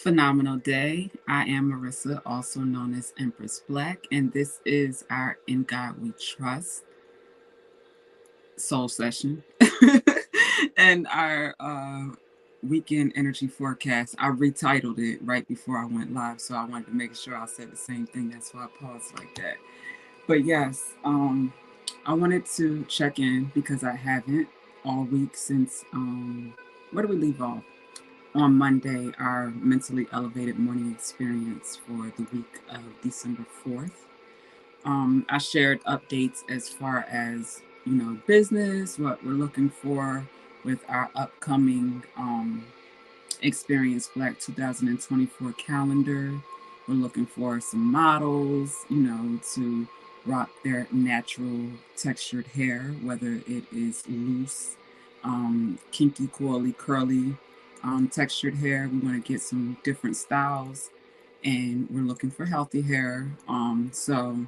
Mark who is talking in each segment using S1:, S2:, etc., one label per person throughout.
S1: Phenomenal day. I am Marissa, also known as Empress Black, and this is our In God We Trust soul session and our weekend energy forecast. I retitled it right before I went live, so I wanted to make sure I said the same thing. That's why I paused like that. But yes, I wanted to check in because I haven't all week since where do we leave off? On Monday, our mentally elevated morning experience for the week of December 4th. I shared updates as far as, business, what we're looking for with our upcoming Experience Black 2024 calendar. We're looking for some models, to rock their natural textured hair, whether it is loose, kinky, coily, curly, textured hair. We want to get some different styles, and we're looking for healthy hair. So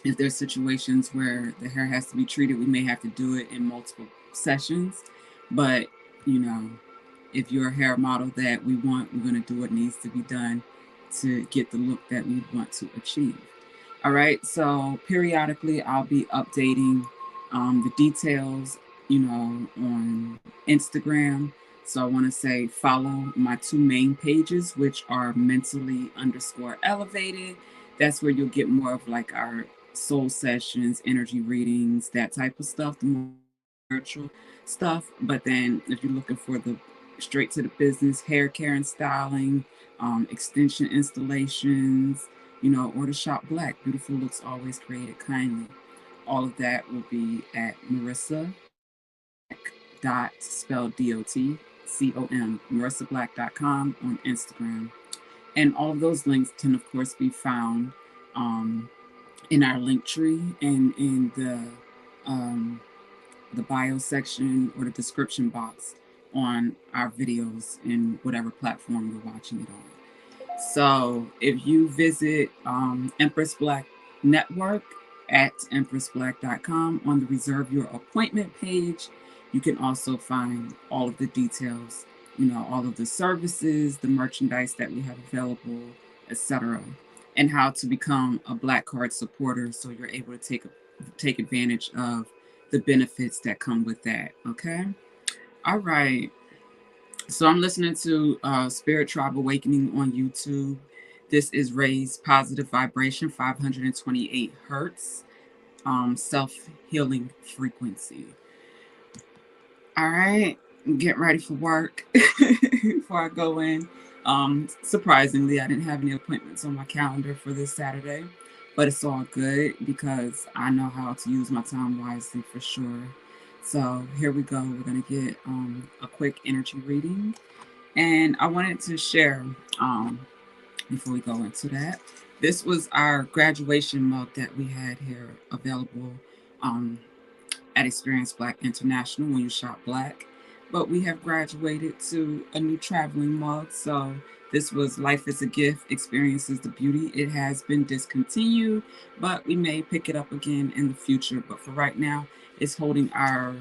S1: if there's situations where the hair has to be treated, we may have to do it in multiple sessions. But, you know, if you're a hair model that we want, we're going to do what needs to be done to get the look that we want to achieve. All right. So periodically, I'll be updating the details, on Instagram. So I want to say follow my two main pages, which are mentally underscore elevated. That's where you'll get more of like our soul sessions, energy readings, that type of stuff, the more spiritual stuff. But then if you're looking for the straight to the business, hair care and styling, extension installations, or the shop black. Beautiful looks always created kindly. All of that will be at Marissa dot spelled DOTCOM, marissablack.com on Instagram. And all of those links can, of course, be found in our link tree and in the bio section or the description box on our videos in whatever platform you're watching it on. So if you visit Empress Black Network at empressblack.com on the reserve your appointment page, you can also find all of the details, all of the services, the merchandise that we have available, etc., and how to become a Black Card supporter so you're able to take advantage of the benefits that come with that. Okay. All right. So I'm listening to Spirit Tribe Awakening on YouTube. This is Ray's Positive Vibration, 528 hertz, self-healing frequency. All right, get ready for work before I go in. Surprisingly, I didn't have any appointments on my calendar for this Saturday, but it's all good because I know how to use my time wisely for sure. So here we go. We're going to get a quick energy reading. And I wanted to share, before we go into that, this was our graduation mug that we had here available at Experience Black International when you shop Black. But we have graduated to a new traveling mug. So this was Life is a Gift, Experience is the Beauty. It has been discontinued, but we may pick it up again in the future. But for right now, it's holding our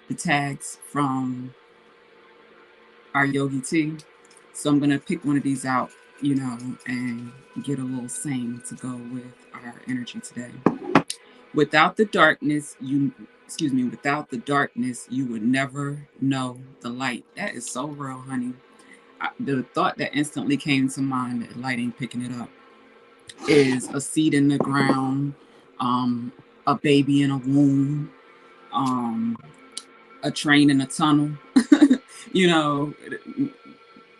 S1: the tags from our yogi tea. So I'm gonna pick one of these out, and get a little saying to go with our energy today. Without the darkness, without the darkness, you would never know the light. That is so real, honey. The thought that instantly came to mind, that light ain't picking it up, is a seed in the ground, a baby in a womb, a train in a tunnel. you know,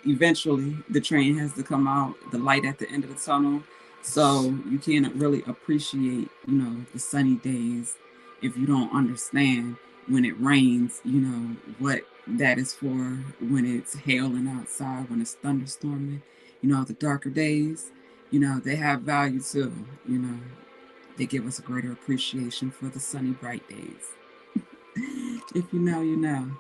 S1: Eventually the train has to come out, the light at the end of the tunnel. So you can't really appreciate, the sunny days if you don't understand when it rains, what that is for, when it's hailing outside, when it's thunderstorming, the darker days, they have value too, they give us a greater appreciation for the sunny, bright days. If you know, you know.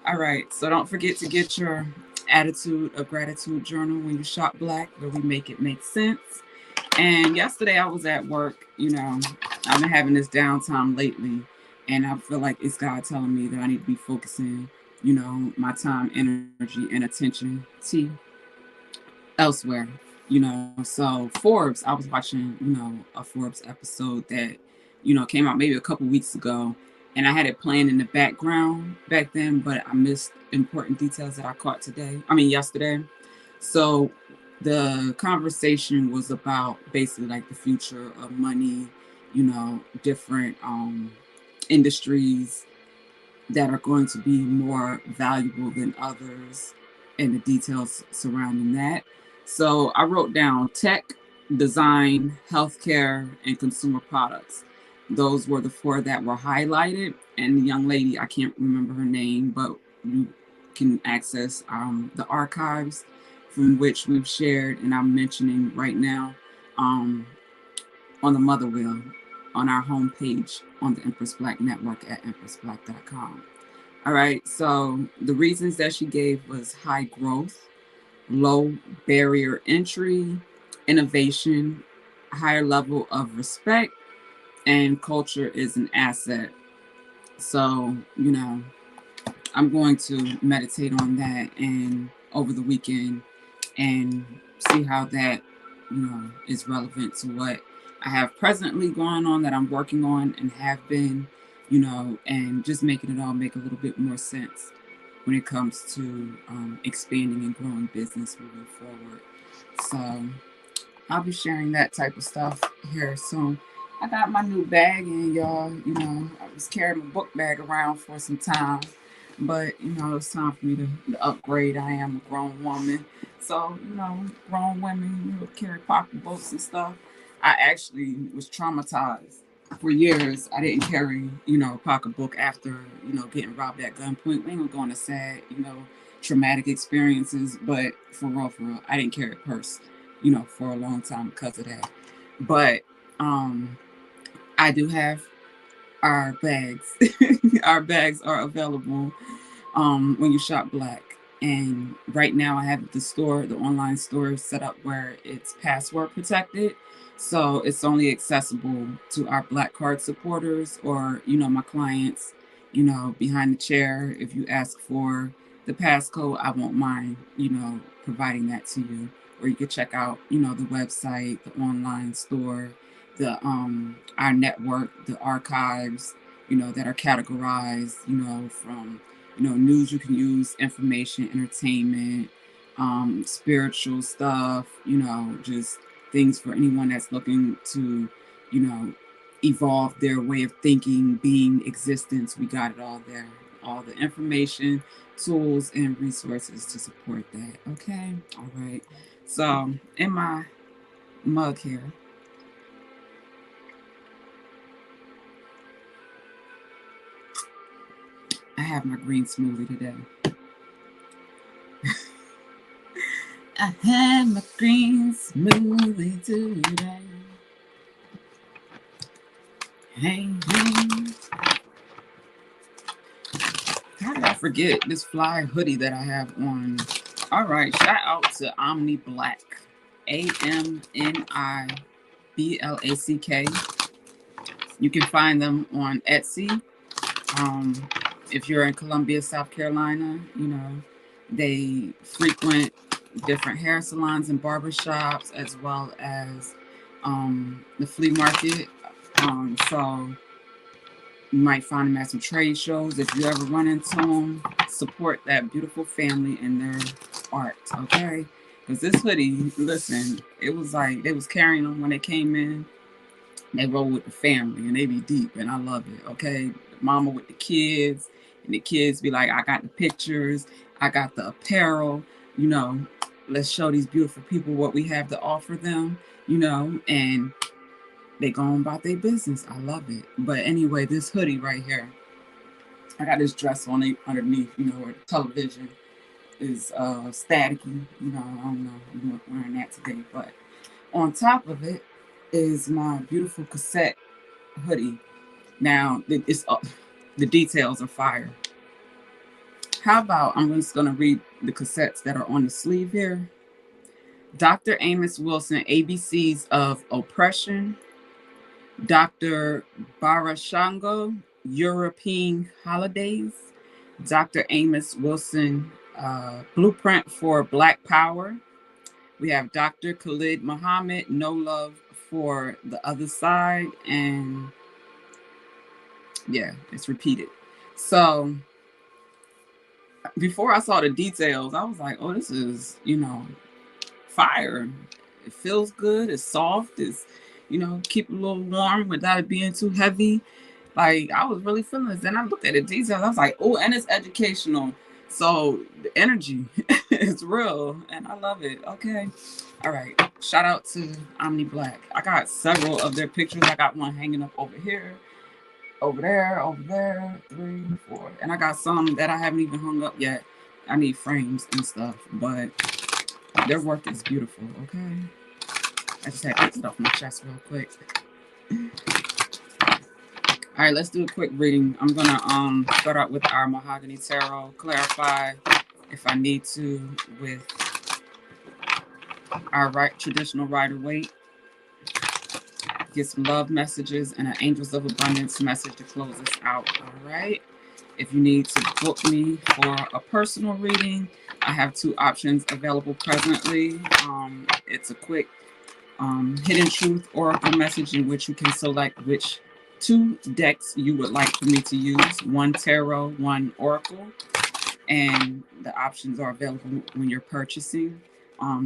S1: All right. So don't forget to get your attitude of gratitude journal when you shop Black, where we make it make sense. And yesterday I was at work, I've been having this downtime lately, and I feel like it's God telling me that I need to be focusing my time, energy, and attention to elsewhere. So Forbes, I was watching, a Forbes episode that, came out maybe a couple weeks ago, and I had it playing in the background back then, but I missed important details that I caught yesterday. So the conversation was about basically like the future of money, different industries that are going to be more valuable than others and the details surrounding that. So I wrote down tech, design, healthcare, and consumer products. Those were the four that were highlighted. And the young lady, I can't remember her name, but you can access the archives from which we've shared, and I'm mentioning right now um, on the Mother Wheel on our homepage on the Empress Black Network at empressblack.com. All right, so the reasons that she gave was high growth, low barrier entry, innovation, higher level of respect, and culture is an asset. So, I'm going to meditate on that and over the weekend and see how that, is relevant to what I have presently going on that I'm working on and have been, and just making it all make a little bit more sense when it comes to expanding and growing business moving forward. So I'll be sharing that type of stuff here soon. I got my new bag in, y'all. I was carrying my book bag around for some time, but it's time for me to upgrade. I am a grown woman, so grown women carry pocketbooks and stuff. I actually was traumatized for years. I didn't carry a pocketbook after getting robbed at gunpoint. We ain't gonna go into sad traumatic experiences, but for real, I didn't carry a purse for a long time because of that. But I do have our bags. Our bags are available when you shop black. And right now I have the online store set up where it's password protected. So it's only accessible to our black card supporters or, my clients, behind the chair. If you ask for the passcode, I won't mind, providing that to you. Or you could check out, the website, the online store, the our network, the archives, that are categorized, from news you can use, information, entertainment, spiritual stuff, just things for anyone that's looking to, you know, evolve their way of thinking, being, existence. We got it all there. All the information, tools, and resources to support that. Okay. All right. So in my mug here, I have my green smoothie today. I had my green smoothie today. Hey, hey. How did I forget this fly hoodie that I have on? All right, shout out to Omni Black. AMNIBLACK. You can find them on Etsy. If you're in Columbia, South Carolina, they frequent different hair salons and barbershops as well as the flea market. So you might find them at some trade shows. If you ever run into them, support that beautiful family and their art, okay? Because this hoodie, listen, it was like they was carrying them when they came in. They roll with the family and they be deep, and I love it, okay? Mama with the kids, and the kids be like, I got the pictures, I got the apparel, you know, let's show these beautiful people what we have to offer them, and they go on about their business. I love it. But anyway, this hoodie right here, I got this dress on it underneath, where the television is staticky. I don't know. I'm not wearing that today. But on top of it is my beautiful cassette hoodie. Now, the details are fire. How about I'm just going to read the cassettes that are on the sleeve here. Dr. Amos Wilson, ABCs of Oppression. Dr. Barashango, European Holidays. Dr. Amos Wilson, Blueprint for Black Power. We have Dr. Khalid Muhammad, No Love for the Other Side. And yeah, it's repeated. So before I saw the details, I was like, oh, this is, fire. It feels good. It's soft. It's, keep it a little warm without it being too heavy. Like, I was really feeling this. Then I looked at the details. I was like, oh, and it's educational. So the energy is real. And I love it. Okay. All right. Shout out to Omni Black. I got several of their pictures. I got one hanging up over here, over there, 3, 4. And I got some that I haven't even hung up yet. I need frames and stuff. But their work is beautiful. Okay. I just had to get it off my chest real quick. All right, let's do a quick reading. I'm gonna start out with our Mahogany Tarot, clarify if I need to with our traditional Rider-Waite, get some love messages and an Angels of Abundance message to close us out. All right. If you need to book me for a personal reading, I have 2 options available presently. It's a quick Hidden Truth Oracle message in which you can select which 2 decks you would like for me to use, 1 tarot, 1 oracle, and the options are available when you're purchasing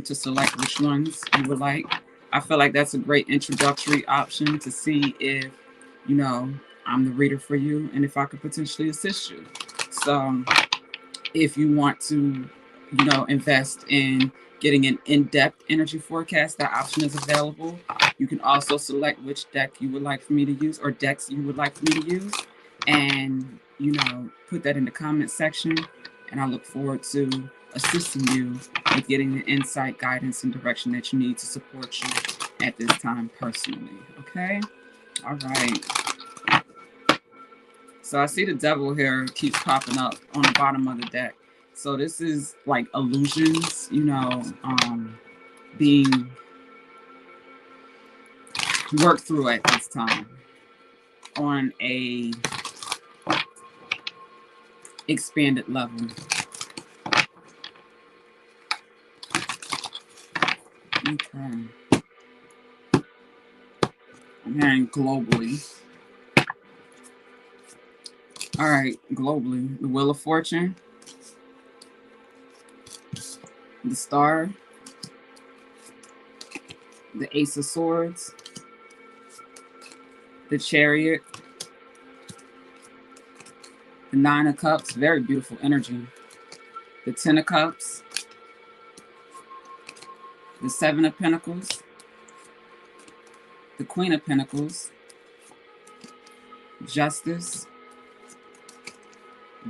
S1: to select which ones you would like. I feel like that's a great introductory option to see if, I'm the reader for you and if I could potentially assist you. So if you want to, invest in getting an in-depth energy forecast, that option is available. You can also select which deck you would like for me to use or decks you would like for me to use and, put that in the comment section. And I look forward to assisting you with getting the insight, guidance, and direction that you need to support you at this time personally. Okay? All right. So I see the devil here keeps popping up on the bottom of the deck. So this is like illusions, being worked through at this time on a expanded level. Okay. I'm hearing globally. All right, globally. The Wheel of Fortune, the Star, the Ace of Swords, the Chariot, the 9 of Cups, very beautiful energy, the 10 of Cups, the 7 of Pentacles, the Queen of Pentacles, Justice,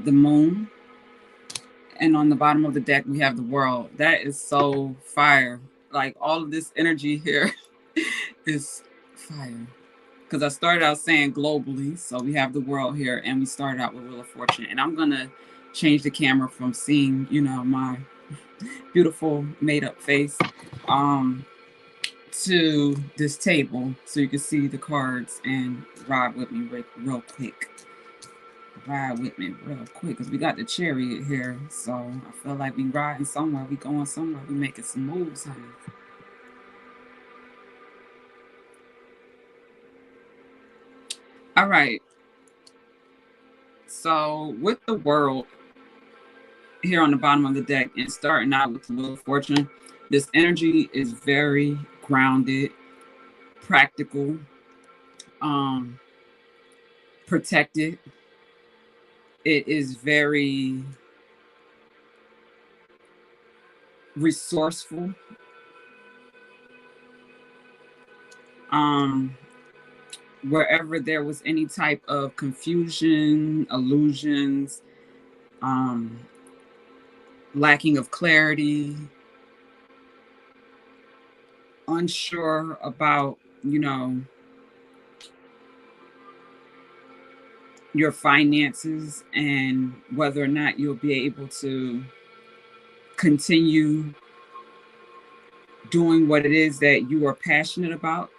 S1: the Moon, and on the bottom of the deck we have the World. That is so fire. Like all of this energy here is fire. Because I started out saying globally, so we have the World here, and we started out with Wheel of Fortune. And I'm gonna change the camera from seeing, my beautiful made-up face to this table so you can see the cards and ride with me real quick. Ride with me real quick because we got the Chariot here. So I feel like we riding somewhere, we going somewhere, we making some moves, honey. All right. So with the World here on the bottom of the deck and starting out with the Wheel of Fortune, this energy is very grounded, practical, protected. It is very resourceful. Wherever there was any type of confusion, illusions, lacking of clarity, unsure about, your finances and whether or not you'll be able to continue doing what it is that you are passionate about,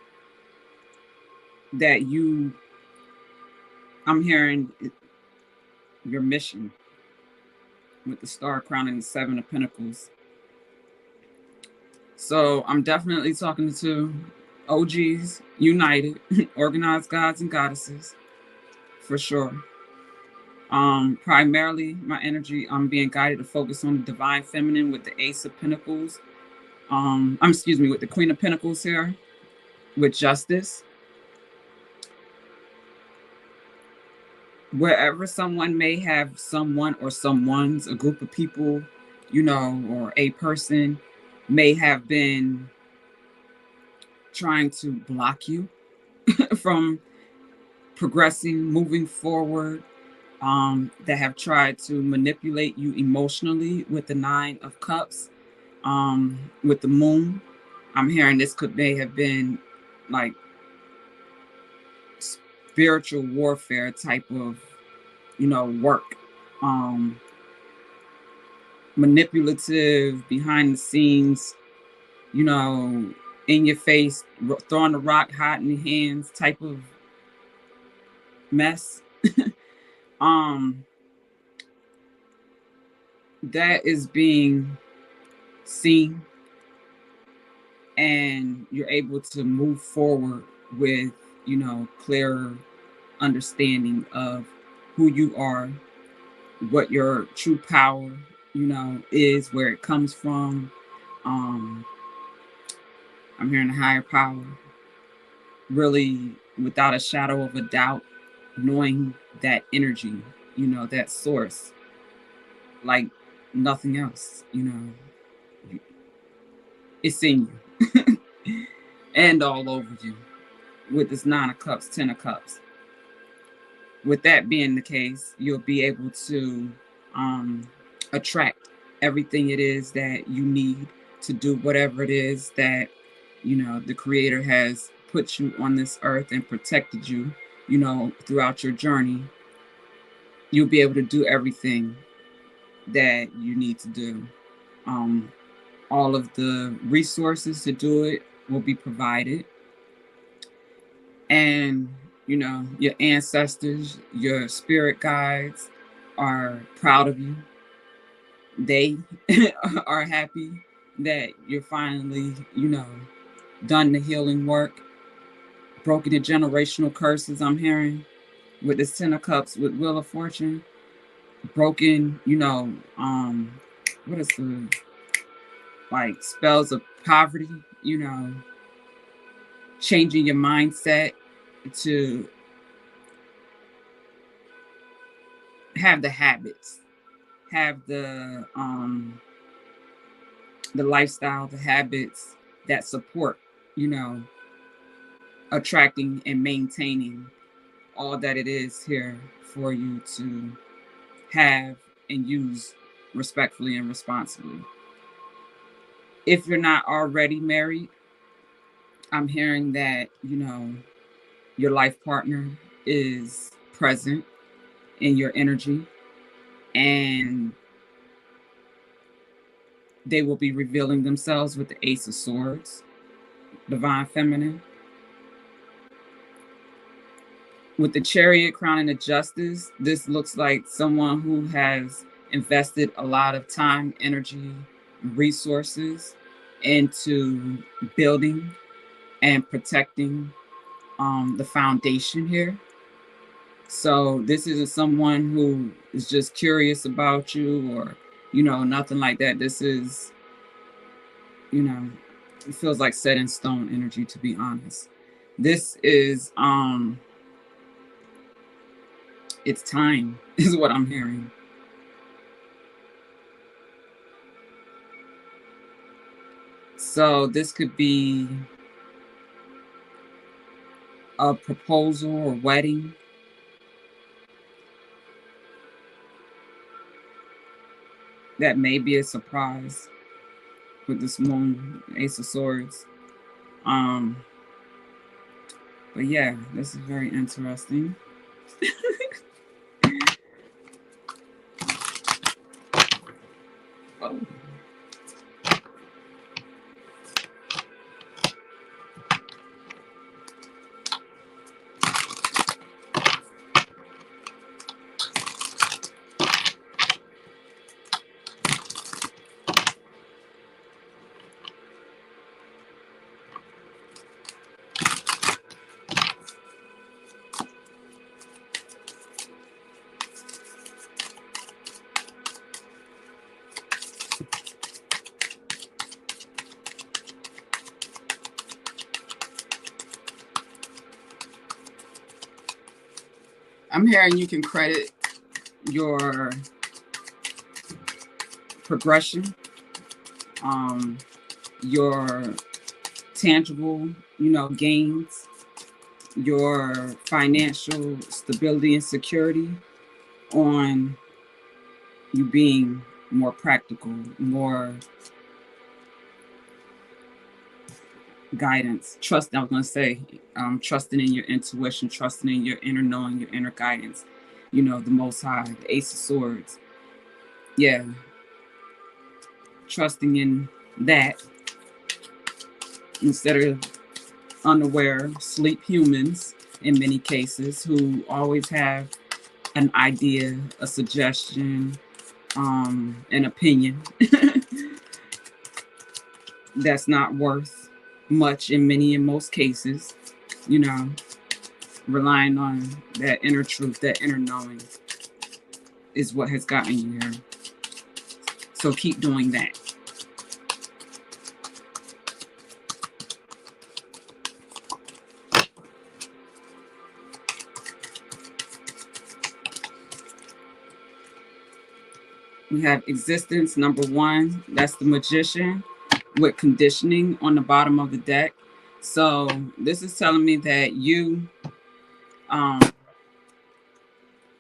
S1: I'm hearing your mission. with the star crown and the Seven of Pentacles. So I'm definitely talking to OGs, united, organized gods and goddesses, for sure. Primarily my energy, I'm being guided to focus on the divine feminine with the Ace of Pentacles. Excuse me, with the Queen of Pentacles here, with justice. Wherever someone may have someone or someone's, a group of people, you know, or a person may have been trying to block you from progressing, moving forward, that have tried to manipulate you emotionally with the Nine of Cups, with the Moon. I'm hearing this may have been like spiritual warfare type of, you know, work. Um, Manipulative, behind the scenes, you know, in your face, throwing the rock hot in your hands type of mess. um, that is being seen, and you're able to move forward with, you know, clearer understanding of who you are, what your true power, you know, is, where it comes from. Um, I'm hearing a higher power, really, without a shadow of a doubt, knowing that energy, you know, that source, like nothing else, you know, it's in you and all over you with this Nine of Cups, Ten of Cups. With that being the case, you'll be able to attract everything it is that you need to do whatever it is that, you know, the Creator has put you on this earth and protected you, you know, throughout your journey. You'll be able to do everything that you need to do. Um, all of the resources to do it will be provided. And, you know, your ancestors, your spirit guides are proud of you. They are happy that you're finally, you know, done the healing work, broken the generational curses. I'm hearing with this Ten of Cups, with Wheel of Fortune, broken, you know, what is the, like, spells of poverty, you know, changing your mindset to have the habits, have the lifestyle, the habits that support, you know, attracting and maintaining all that it is here for you to have and use respectfully and responsibly. If you're not already married, I'm hearing that, you know, your life partner is present in your energy, and they will be revealing themselves with the Ace of Swords, Divine Feminine. With the Chariot crowning the Justice, this looks like someone who has invested a lot of time, energy, resources into building and protecting the foundation here. So this isn't someone who is just curious about you, or, you know, nothing like that. This is, you know, it feels like set in stone energy, to be honest. This is it's time is what I'm hearing. So this could be a proposal or wedding. That may be a surprise with this Moon, Ace of Swords. Um, but yeah, this is very interesting. Oh. I'm hearing you can credit your progression, your tangible, gains, your financial stability and security on you being more practical, more guidance. I was going to say, trusting in your intuition, trusting in your inner knowing, your inner guidance. The Most High, the Ace of Swords. Yeah. Trusting in that instead of unaware, sleep humans in many cases who always have an idea, a suggestion, an opinion that's not worth much in most cases, relying on that inner truth, that inner knowing is what has gotten you here. So keep doing that. We have existence, number 1. That's the Magician with conditioning on the bottom of the deck. So this is telling me that you,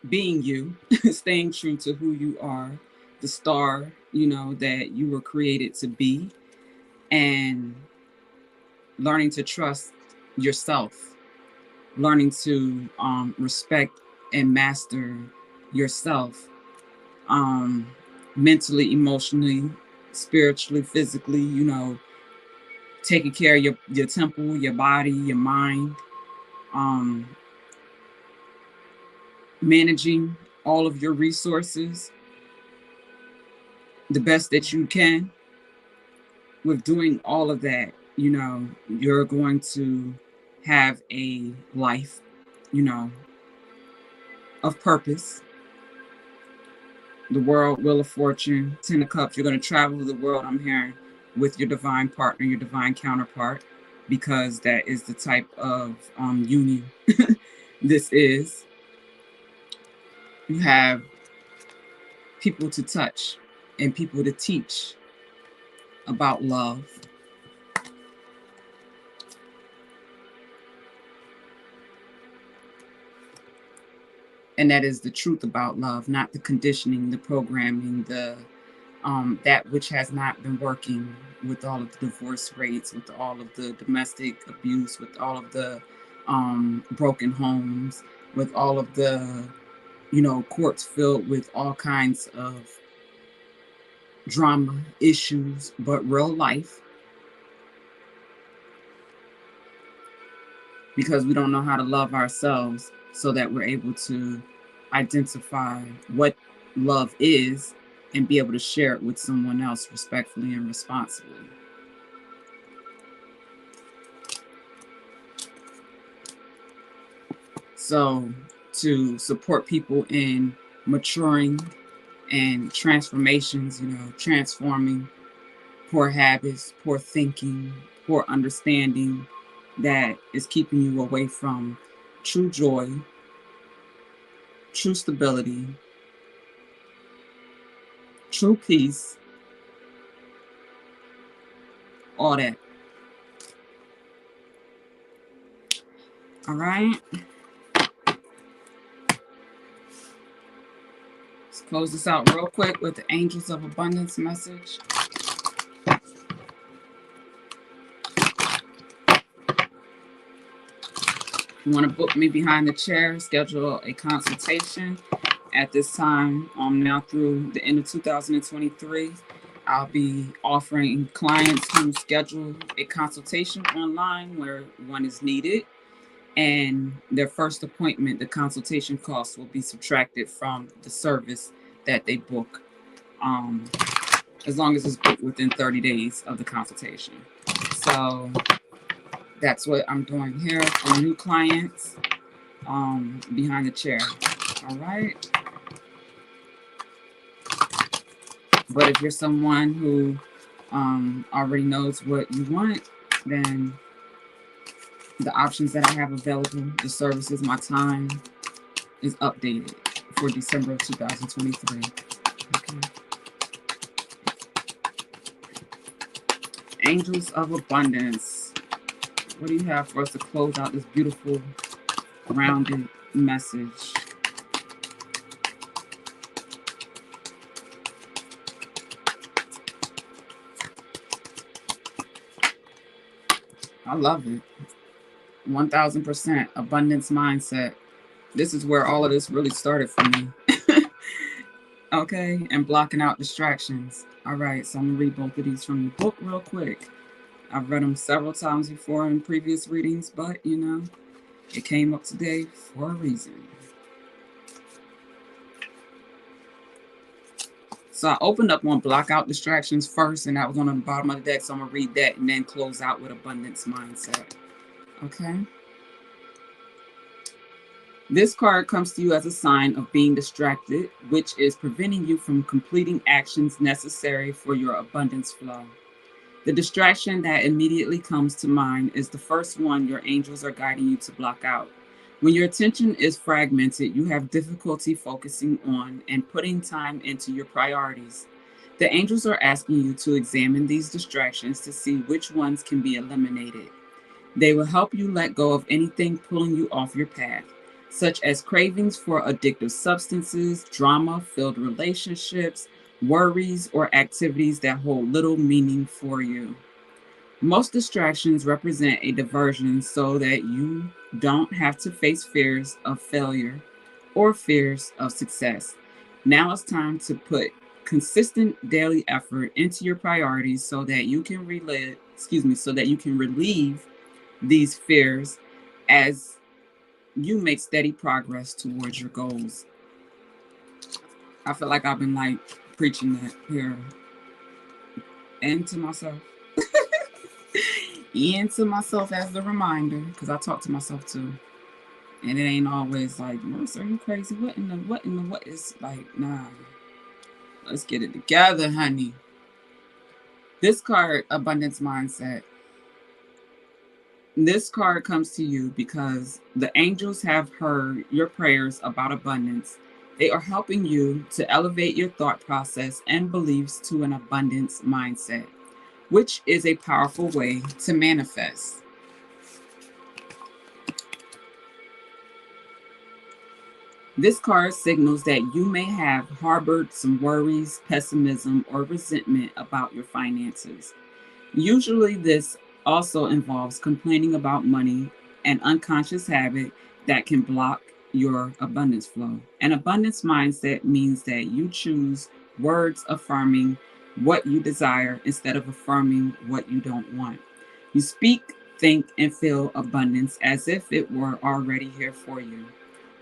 S1: being you, staying true to who you are, the star, that you were created to be, and learning to trust yourself, learning to respect and master yourself, mentally, emotionally, spiritually, physically, taking care of your temple, your body, your mind, managing all of your resources the best that you can. With doing all of that, you're going to have a life, of purpose. The world, Wheel of Fortune, 10 of Cups. You're going to travel the world, I'm hearing, with your divine partner, your divine counterpart, because that is the type of union this is. You have people to touch and people to teach about love. And that is the truth about love, not the conditioning, the programming, the that which has not been working, with all of the divorce rates, with all of the domestic abuse, with all of the broken homes, with all of the, courts filled with all kinds of drama, issues, but real life. Because we don't know how to love ourselves, so that we're able to identify what love is and be able to share it with someone else respectfully and responsibly. So to support people in maturing and transformations, transforming poor habits, poor thinking, poor understanding that is keeping you away from true joy, true stability, true peace, all that. All right. Let's close this out real quick with the Angels of Abundance message. You want to book me behind the chair, schedule a consultation at this time. Now through the end of 2023, I'll be offering clients who schedule a consultation online where one is needed, and their first appointment, the consultation cost will be subtracted from the service that they book, as long as it's booked within 30 days of the consultation. So that's what I'm doing here for new clients, behind the chair. All right. But if you're someone who already knows what you want, then the options that I have available, the services, my time, is updated for December of 2023. Okay. Angels of Abundance. What do you have for us to close out this beautiful, grounded message? I love it. 1000% abundance mindset. This is where all of this really started for me. Okay, and blocking out distractions. All right, so I'm gonna read both of these from the book real quick. I've read them several times before in previous readings, but you know, it came up today for a reason. So I opened up on block out distractions first, and that was on the bottom of the deck. So I'm gonna read that and then close out with abundance mindset. Okay. This card comes to you as a sign of being distracted, which is preventing you from completing actions necessary for your abundance flow. The distraction that immediately comes to mind is the first one your angels are guiding you to block out. When your attention is fragmented, you have difficulty focusing on and putting time into your priorities. The angels are asking you to examine these distractions to see which ones can be eliminated. They will help you let go of anything pulling you off your path, such as cravings for addictive substances, drama filled relationships, worries, or activities that hold little meaning for you. Most distractions represent a diversion so that you don't have to face fears of failure or fears of success. Now it's time to put consistent daily effort into your priorities so that you can relieve these fears as you make steady progress towards your goals. I feel like I've been like preaching that here and to myself. And to myself as a reminder, because I talk to myself too. And it ain't always like, Marissa, are you crazy? What is like, nah. Let's get it together, honey. This card, Abundance Mindset. This card comes to you because the angels have heard your prayers about abundance. They are helping you to elevate your thought process and beliefs to an abundance mindset, which is a powerful way to manifest. This card signals that you may have harbored some worries, pessimism, or resentment about your finances. Usually, this also involves complaining about money, an unconscious habit that can block your abundance flow. An abundance mindset means that you choose words affirming what you desire instead of affirming what you don't want. You speak, think, and feel abundance as if it were already here for you.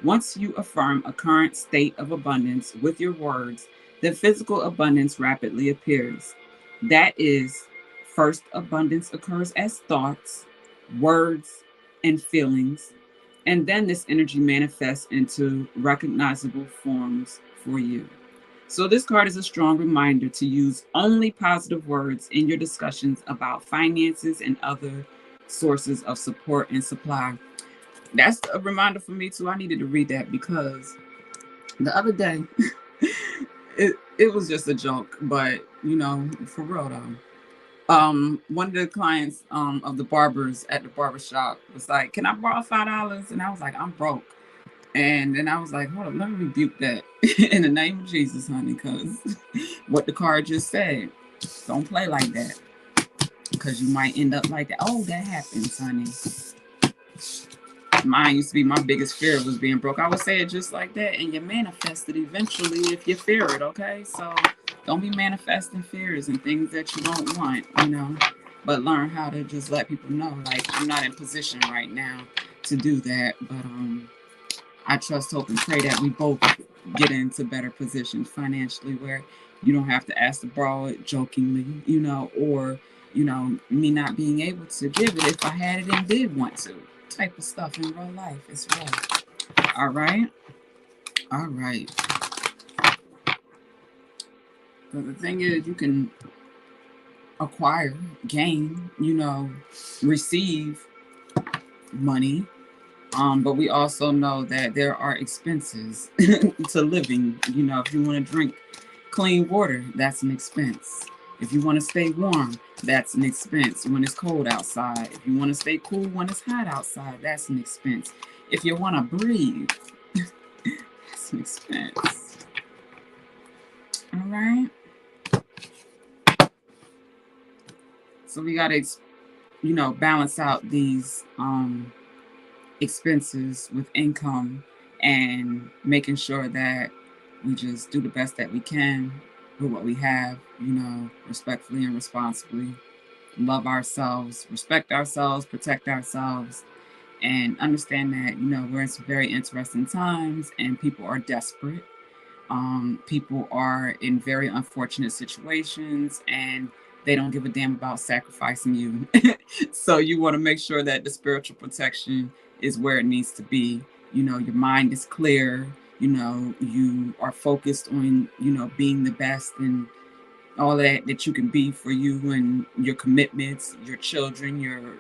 S1: Once you affirm a current state of abundance with your words, the physical abundance rapidly appears. That is, first, abundance occurs as thoughts, words, and feelings, and then this energy manifests into recognizable forms for you. So, this card is a strong reminder to use only positive words in your discussions about finances and other sources of support and supply. That's a reminder for me too. I needed to read that because the other day it was just a joke, but you know, for real though. One of the clients of the barbers at the barber shop was like, "Can I borrow $5?" And I was like, "I'm broke." And then I was like, "Hold on, let me rebuke that in the name of Jesus, honey, because what the card just said, don't play like that, because you might end up like that." Oh, that happens, honey. Mine used to be my biggest fear was being broke. I would say it just like that, and you manifest it eventually if you fear it, okay? So don't be manifesting fears and things that you don't want, you know, but learn how to just let people know, like, I'm not in position right now to do that, but I trust, hope, and pray that we both get into better positions financially where you don't have to ask to borrow it jokingly, you know, or, you know, me not being able to give it if I had it and did want to. Type of stuff in real life as well. All right. All right. But the thing is, you can acquire, gain, you know, receive money But we also know that there are expenses to living. You know, if you want to drink clean water, that's an expense. If you want to stay warm, that's an expense when it's cold outside. If you want to stay cool when it's hot outside, that's an expense. If you want to breathe, that's an expense. All right. So we got to, balance out these expenses with income and making sure that we just do the best that we can with what we have, respectfully and responsibly. Love ourselves, respect ourselves, protect ourselves, and understand that, we're in some very interesting times and people are desperate. People are in very unfortunate situations and they don't give a damn about sacrificing you. So you want to make sure that the spiritual protection is where it needs to be. Your mind is clear. You are focused on, being the best and all that you can be for you and your commitments, your children, your,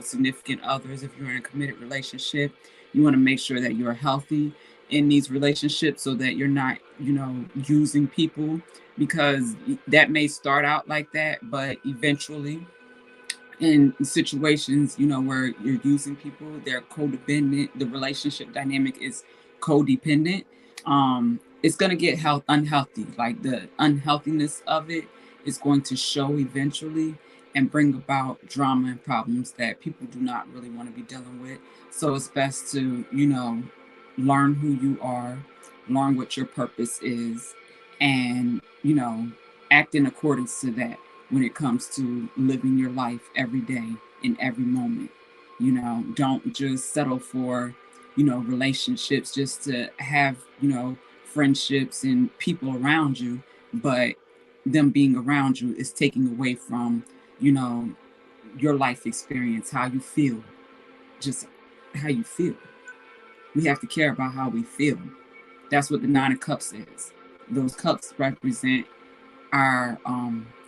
S1: significant others. If you're in a committed relationship, you want to make sure that you're healthy in these relationships so that you're not, using people, because that may start out like that, but eventually in situations, where you're using people, they're codependent, the relationship dynamic is codependent. It's going to get unhealthy. Like the unhealthiness of it is going to show eventually and bring about drama and problems that people do not really want to be dealing with. So it's best to, learn who you are, learn what your purpose is, and, act in accordance to that when it comes to living your life every day in every moment. Don't just settle for, relationships just to have, friendships and people around you, but them being around you is taking away from, you know, your life experience, how you feel, just how you feel. We have to care about how we feel. That's what the Nine of Cups is. Those cups represent our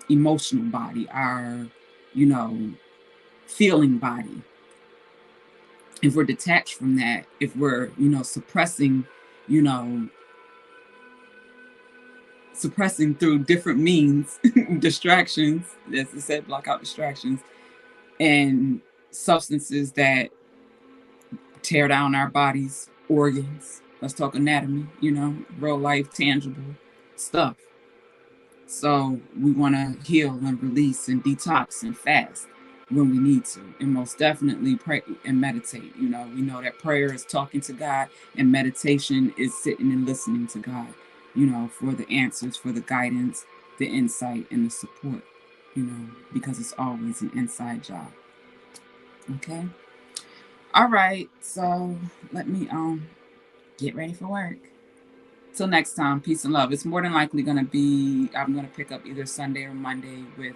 S1: emotional body, our, you know, feeling body. If we're detached from that, if we're, suppressing, you know, suppressing through different means, distractions, as I said, block out distractions, and substances that tear down our bodies, organs. Let's talk anatomy, real life, tangible stuff. So we want to heal and release and detox and fast when we need to. And most definitely pray and meditate. We know that prayer is talking to God and meditation is sitting and listening to God, for the answers, for the guidance, the insight, and the support, because it's always an inside job. Okay. All right. So let me get ready for work. Till next time, peace and love. It's more than likely going to be, I'm going to pick up either Sunday or Monday with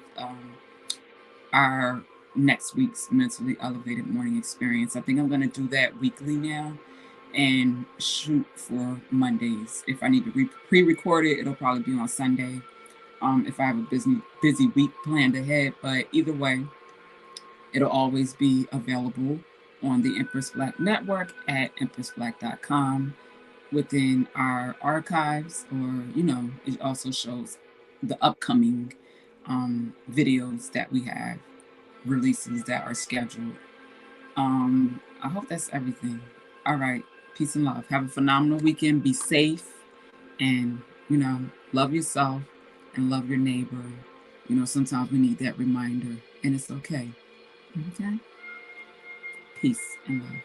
S1: our next week's Mentally Elevated Morning Experience. I think I'm going to do that weekly now and shoot for Mondays. If I need to pre-record it, it'll probably be on Sunday if I have a busy week planned ahead. But either way, it'll always be available on the Empress Black Network at empressblack.com within our archives, or it also shows the upcoming videos that we have, releases that are scheduled. I hope that's everything. All right, peace and love. Have a phenomenal weekend. Be safe, and love yourself and love your neighbor. Sometimes we need that reminder, and it's okay. Okay. Peace and love.